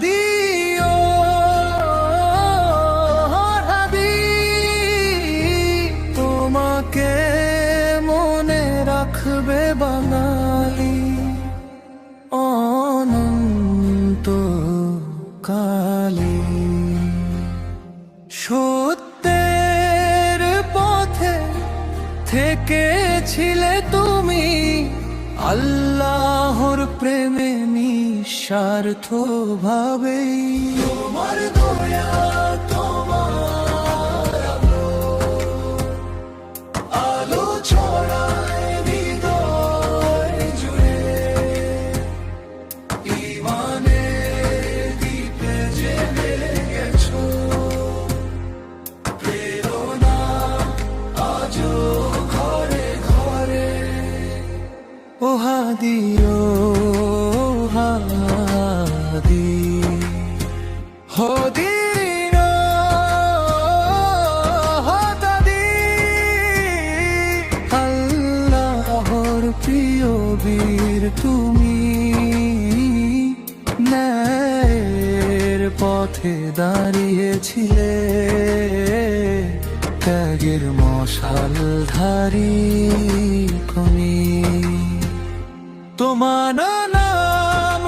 দিও হাদি, তোমাকে মনে রাখবে বাঙালি অনন্ত কালে। সত্যের পথে থেকেছিলে তুমি, আল্লাহর প্রেমে নিঃস্বার্থ ভাবে। তোমার দয়া তোমার আলো ছড়ায় হৃদয় জুড়ে, ঈমানের দীপে জ্বেলে গেছো প্রেরণা আজও ঘরে ঘরে। ও হাদি ও হাদি, হদি আল্লাহর প্রিয় বীর তুমি, ন্যায়ের পথে দাঁড়িয়েছিলে, ত্যাগের মশালধারী তুমি। তোমার নাম